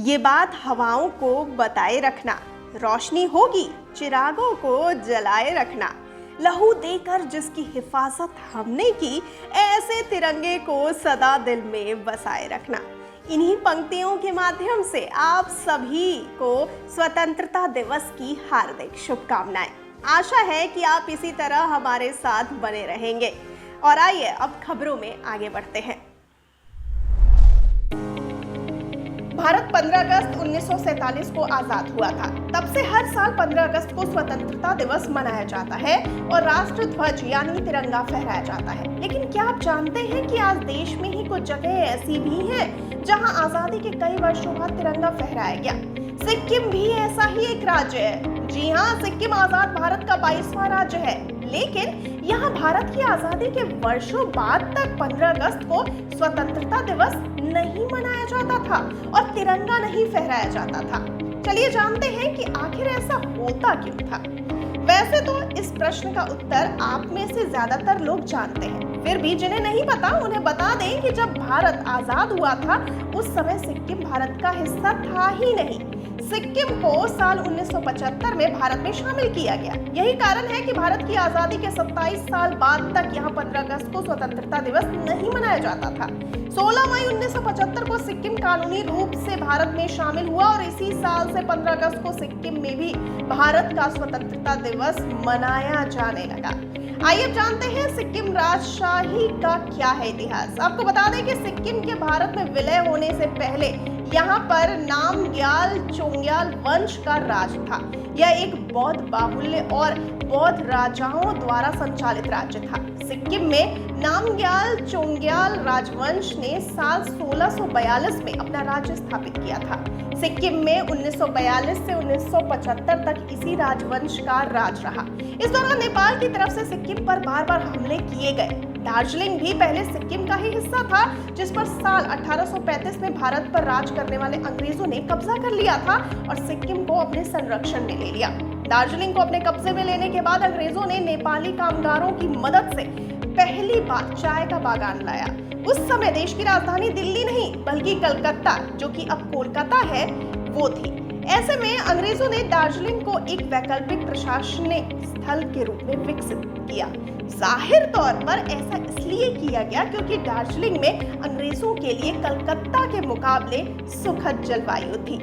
ये बात हवाओं को बताए रखना, रोशनी होगी चिरागों को जलाए रखना, लहू देकर जिसकी हिफाजत हमने की, ऐसे तिरंगे को सदा दिल में बसाए रखना। इन्हीं पंक्तियों के माध्यम से आप सभी को स्वतंत्रता दिवस की हार्दिक शुभकामनाएं। आशा है कि आप इसी तरह हमारे साथ बने रहेंगे। और आइए अब खबरों में आगे बढ़ते हैं। भारत 15 अगस्त 1947 को आजाद हुआ था। तब से हर साल 15 अगस्त को स्वतंत्रता दिवस मनाया जाता है और राष्ट्र ध्वज यानी तिरंगा फहराया जाता है। लेकिन क्या आप जानते हैं कि आज देश में ही कुछ जगह ऐसी भी हैं जहां आजादी के कई वर्षों बाद तिरंगा फहराया गया। सिक्किम भी ऐसा ही एक राज्य है। जी हाँ, सिक्किम आजाद भारत का 22वां राज्य है, लेकिन यहाँ भारत की आजादी के वर्षों बाद तक 15 अगस्त को स्वतंत्रता दिवस नहीं मनाया जाता था और तिरंगा नहीं फहराया जाता था। चलिए जानते हैं कि आखिर ऐसा होता क्यों था। वैसे तो इस प्रश्न का उत्तर आप में से ज्यादातर लोग जानते हैं, फिर भी जिन्हें नहीं पता उन्हें बता दें कि जब भारत आजाद हुआ था उस समय सिक्किम भारत का हिस्सा था ही नहीं। सिक्किम को साल 1975 में भारत में शामिल किया गया। यही कारण है कि भारत की आजादी के 27 साल बाद तक यहाँ 15 अगस्त को स्वतंत्रता दिवस नहीं मनाया जाता था। 16 मई 1975 को सिक्किम कानूनी रूप से भारत में शामिल हुआ और इसी साल से 15 अगस्त को सिक्किम में भी भारत का स्वतंत्रता दिवस मनाया जाने लगा। आइए अब जानते हैं सिक्किम राजशाही का क्या है इतिहास। आपको बता दें कि सिक्किम के भारत में विलय होने से पहले यहाँ पर नामग्याल चोंग्याल वंश का राज था। यह एक बौद्ध बाहुल्य और बौद्ध राजाओं द्वारा संचालित राज्य था। सिक्किम में नामग्याल चोंग्याल राजवंश ने साल 1642 में अपना राज्य स्थापित किया था। सिक्किम में 1942 से 1975 तक इसी राजवंश का राज रहा। इस दौरान नेपाल की तरफ से सिक्किम पर बार बार हमले किए गए। दार्जिलिंग भी पहले सिक्किम का ही हिस्सा था, जिस पर साल 1835 में भारत पर राज करने वाले अंग्रेजों ने कब्जा कर लिया था और सिक्किम को अपने संरक्षण में ले लिया। दार्जिलिंग को अपने कब्जे में लेने के बाद अंग्रेजों ने नेपाली कामगारों की मदद से पहली बार चाय का बागान लाया। उस समय देश की राजधानी दिल्ली नहीं बल्कि कलकत्ता, जो कि अब कोलकाता है, वो थी। ऐसे में अंग्रेजों ने दार्जिलिंग को एक वैकल्पिक प्रशासनिक स्थल के रूप में विकसित किया। जाहिर तौर पर ऐसा इसलिए किया गया क्योंकि दार्जिलिंग में अंग्रेजों के लिए कलकत्ता के मुकाबले सुखद जलवायु थी।